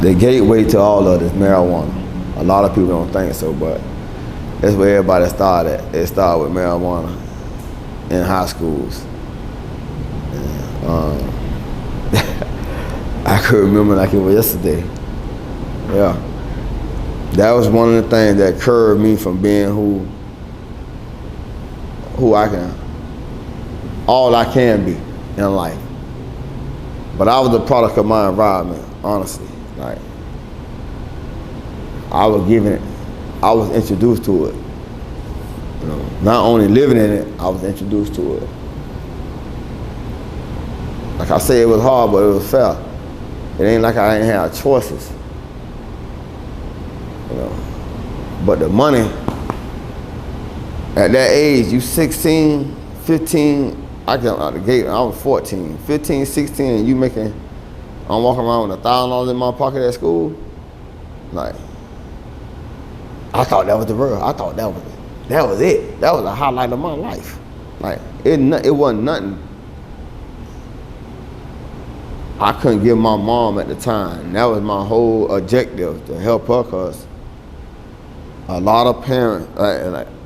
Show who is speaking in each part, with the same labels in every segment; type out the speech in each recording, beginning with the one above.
Speaker 1: The gateway to all of this marijuana. A lot of people don't think so, but that's where everybody started. It started with marijuana in high schools. And, I could remember like it was yesterday. Yeah. That was one of the things that curbed me from being who I can, all I can be in life. But I was a product of my environment, honestly. Like, I was introduced to it. You know, not only living in it, I was introduced to it. Like I say, it was hard, but it was fair. It ain't like I ain't have choices. You know, but the money, at that age, you 16, 15, I got out the gate, I was 14, 15, 16, and you making, I'm walking around with $1,000 in my pocket at school. Like, I thought that was the real. I thought that was it. That was the highlight of my life. Like, it wasn't nothing. I couldn't give my mom at the time. That was my whole objective, to help her, because a lot of parents,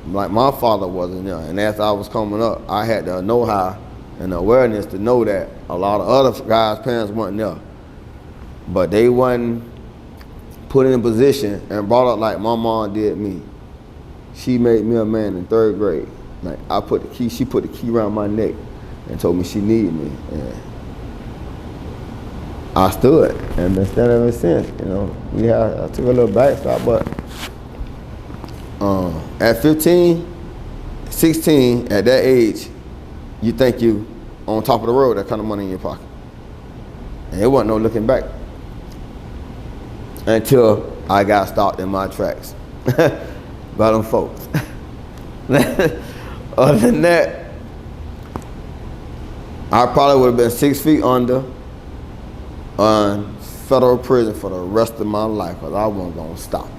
Speaker 1: like my father wasn't there, and as I was coming up, I had the know-how and the awareness to know that a lot of other guys' parents weren't there. But they wasn't put in a position and brought up like my mom did me. She made me a man in 3rd grade. Like, she put the key around my neck and told me she needed me. And I stood and been standing ever since. You know, I took a little backstop, but at 15, 16, at that age, you think you on top of the world, that kind of money in your pocket. And it wasn't no looking back until I got stopped in my tracks by them folks. Other than that, I probably would have been 6 feet under on federal prison for the rest of my life, because I wasn't gonna stop.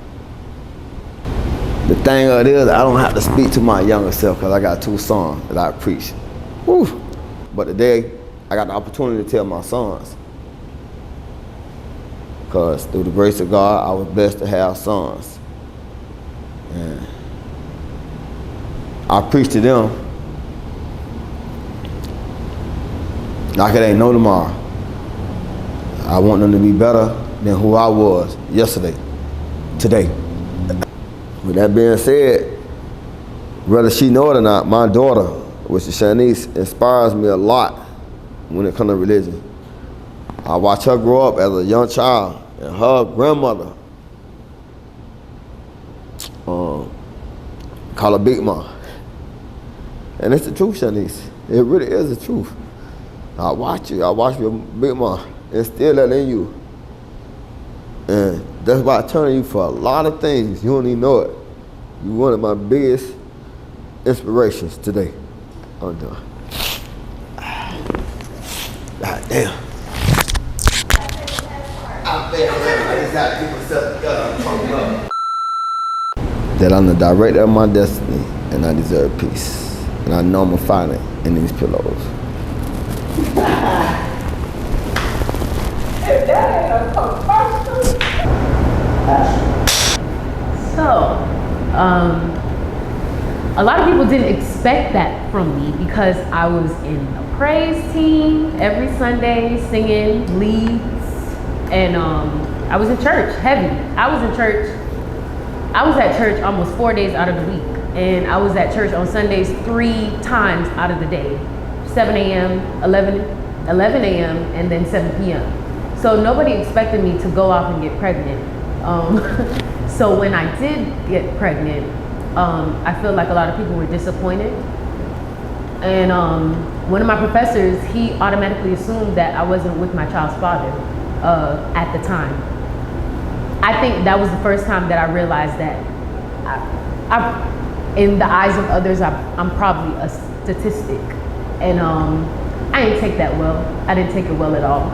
Speaker 1: The thing of it is, I don't have to speak to my younger self, because I got 2 sons that I preach. Whew. But today, I got the opportunity to tell my sons, because through the grace of God, I was blessed to have sons. And I preach to them like it ain't no tomorrow. I want them to be better than who I was yesterday, today. With that being said, whether she know it or not, my daughter, which is Shanice, inspires me a lot when it comes to religion. I watch her grow up as a young child, and her grandmother call her Big Mom. And it's the truth, Shanice. It really is the truth. I watch you. I watch your Big Mom instill that in you. And that's why I turn to you for a lot of things. You don't even know it. You're one of my biggest inspirations today. I'm done. God damn. I just got to keep myself together. I'm talking up. That I'm the director of my destiny, and I deserve peace. And I know I'm gonna find it in these pillows.
Speaker 2: So, a lot of people didn't expect that from me, because I was in a praise team every Sunday singing leads, and I was in church heavy. I was at church almost 4 days out of the week, and I was at church on Sundays 3 times out of the day, 7 a.m., 11 a.m., and then 7 p.m. So nobody expected me to go off and get pregnant. So when I did get pregnant, I feel like a lot of people were disappointed. And one of my professors, he automatically assumed that I wasn't with my child's father at the time. I think that was the first time that I realized that in the eyes of others, I'm probably a statistic. And I didn't take that well. I didn't take it well at all.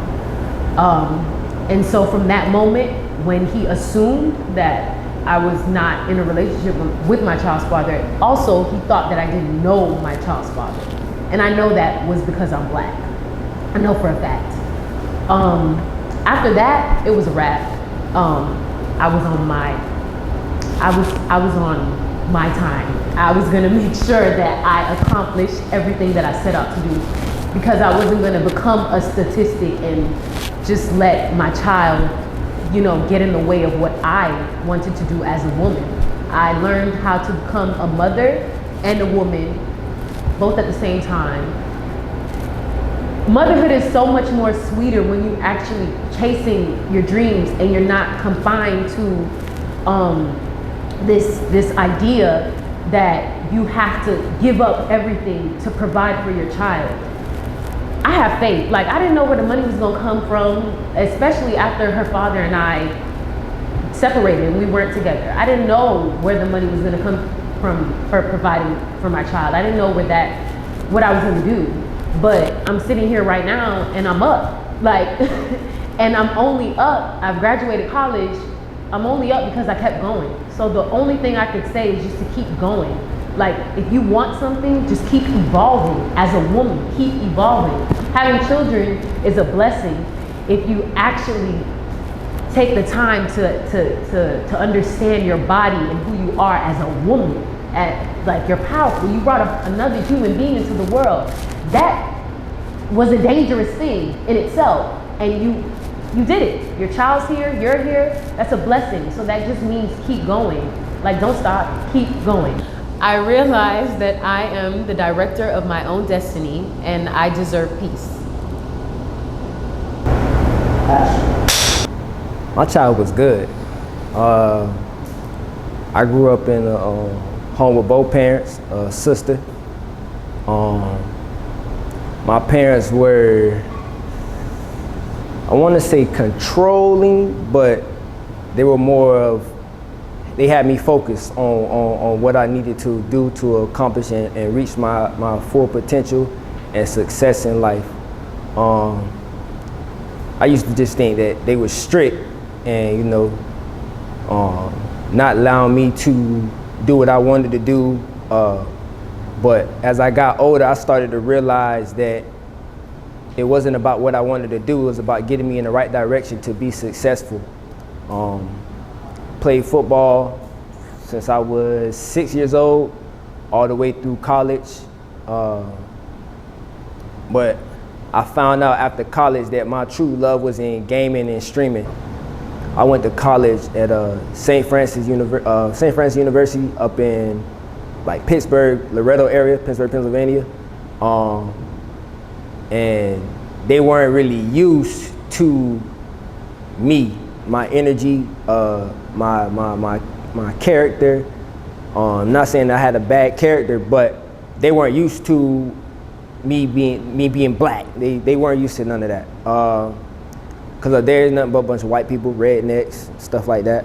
Speaker 2: And so from that moment, when he assumed that I was not in a relationship with my child's father, also he thought that I didn't know my child's father. And I know that was because I'm Black. I know for a fact. After that, it was a wrap. I was on my time. I was gonna make sure that I accomplished everything that I set out to do, because I wasn't gonna become a statistic and just let my child, get in the way of what I wanted to do as a woman. I learned how to become a mother and a woman, both at the same time. Motherhood is so much more sweeter when you actually chasing your dreams and you're not confined to this idea that you have to give up everything to provide for your child. I have faith. Like, I didn't know where the money was gonna come from, especially after her father and I separated and we weren't together. I didn't know where the money was gonna come from for providing for my child. I didn't know what I was gonna do. But I'm sitting here right now and I'm up. Like, and I'm only up. I've graduated college. I'm only up because I kept going. So the only thing I could say is just to keep going. Like, if you want something, just keep evolving. As a woman, keep evolving. Having children is a blessing if you actually take the time to understand your body and who you are as a woman. Like, you're powerful. You brought another human being into the world. That was a dangerous thing in itself, and you did it. Your child's here, you're here. That's a blessing. So that just means keep going. Like, don't stop, keep going. I realized that I am the director of my own destiny, and I deserve peace.
Speaker 3: My child was good. I grew up in a home with both parents, a sister. My parents were, I want to say controlling, but they were more of, they had me focused on what I needed to do to accomplish and reach my full potential and success in life. I used to just think that they were strict and, not allowing me to do what I wanted to do. But as I got older, I started to realize that it wasn't about what I wanted to do, it was about getting me in the right direction to be successful. Played football since I was 6 years old, all the way through college. But I found out after college that my true love was in gaming and streaming. I went to college at St. Francis University up in like Pittsburgh, Loretto area, Pittsburgh, Pennsylvania. And they weren't really used to me, my energy, my character. I'm not saying I had a bad character, but they weren't used to me being black. They weren't used to none of that. Cause there's nothing but a bunch of white people, rednecks, stuff like that.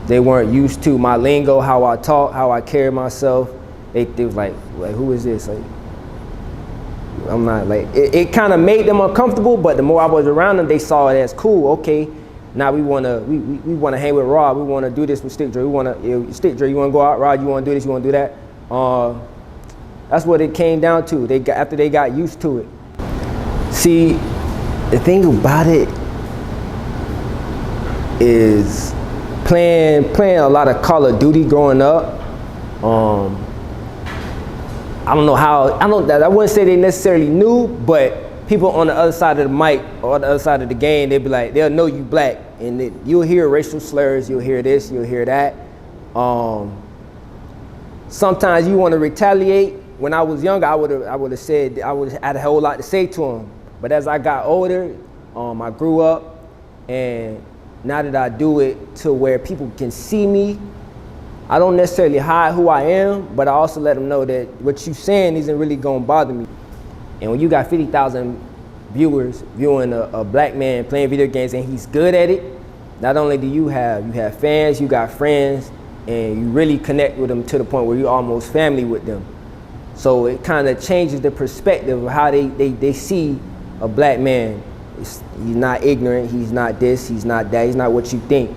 Speaker 3: They weren't used to my lingo, how I talk, how I carry myself. They was like, who is this? Like, I'm not like, it kind of made them uncomfortable, but the more I was around them, they saw it as cool. Okay, now we wanna hang with Rod. We wanna do this with Stick Dre. We wanna Stick Dre. You wanna go out, Rod? You wanna do this? You wanna do that? That's what it came down to. After they got used to it. See, the thing about it is playing a lot of Call of Duty growing up. I don't know how, I wouldn't say they necessarily knew, but people on the other side of the mic or the other side of the game, they'll be like, they'll know you black, and you'll hear racial slurs, you'll hear this, you'll hear that. Sometimes you want to retaliate. When I was younger, I would have said, I had a whole lot to say to them. But as I got older, I grew up, and now that I do it to where people can see me, I don't necessarily hide who I am, but I also let them know that what you're saying isn't really gonna bother me. And when you got 50,000 viewers viewing a black man playing video games and he's good at it, not only do you have fans, you got friends, and you really connect with them to the point where you're almost family with them. So it kind of changes the perspective of how they see a black man. He's not ignorant, he's not this, he's not that, he's not what you think.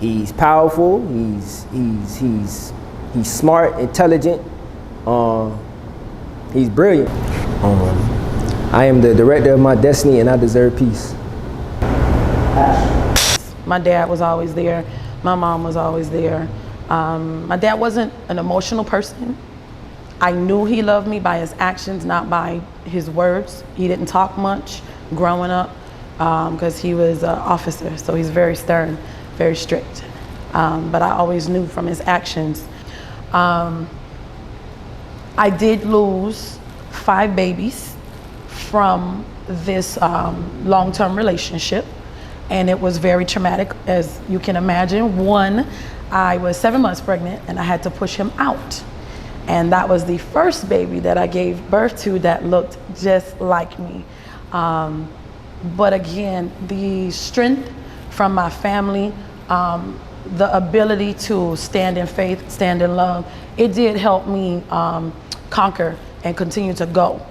Speaker 3: He's powerful, he's smart, intelligent, he's brilliant. I am the director of my destiny and I deserve peace.
Speaker 4: My dad was always there. My mom was always there. My dad wasn't an emotional person. I knew he loved me by his actions, not by his words. He didn't talk much growing up because he was an officer, so he's very stern, very strict. But I always knew from his actions. I did lose 5 babies from this long-term relationship, and it was very traumatic, as you can imagine. One, I was 7 months pregnant and I had to push him out. And that was the first baby that I gave birth to that looked just like me. But again, the strength from my family, the ability to stand in faith, stand in love, it did help me conquer and continue to go.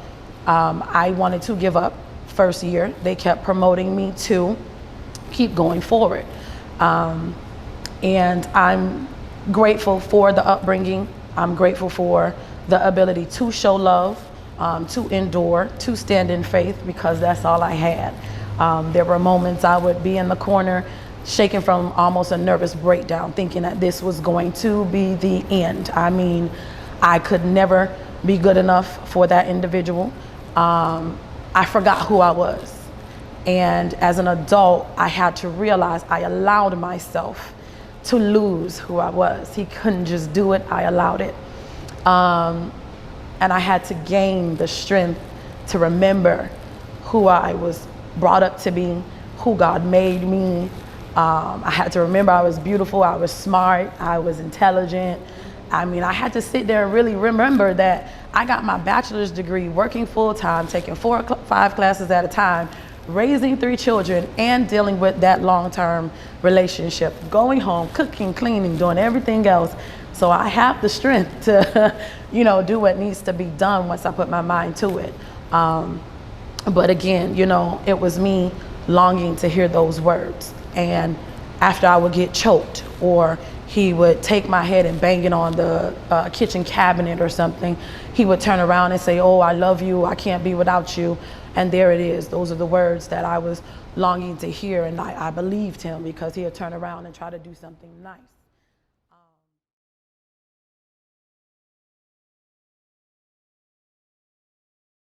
Speaker 4: I wanted to give up first year. They kept promoting me to keep going forward. And I'm grateful for the upbringing. I'm grateful for the ability to show love, to endure, to stand in faith, because that's all I had. There were moments I would be in the corner shaking from almost a nervous breakdown, thinking that this was going to be the end. I mean, I could never be good enough for that individual. I forgot who I was. And as an adult, I had to realize I allowed myself to lose who I was. He couldn't just do it, I allowed it. And I had to gain the strength to remember who I was brought up to be, who God made me. I had to remember I was beautiful, I was smart, I was intelligent. I mean, I had to sit there and really remember that I got my bachelor's degree, working full time, taking 4 or 5 classes at a time, raising 3 children, and dealing with that long-term relationship, going home, cooking, cleaning, doing everything else. So I have the strength to, do what needs to be done once I put my mind to it. But again, it was me longing to hear those words. And after I would get choked, or he would take my head and bang it on the kitchen cabinet or something, he would turn around and say, "Oh, I love you, I can't be without you." And there it is. Those are the words that I was longing to hear, and I believed him, because he had turned around and tried to do something nice.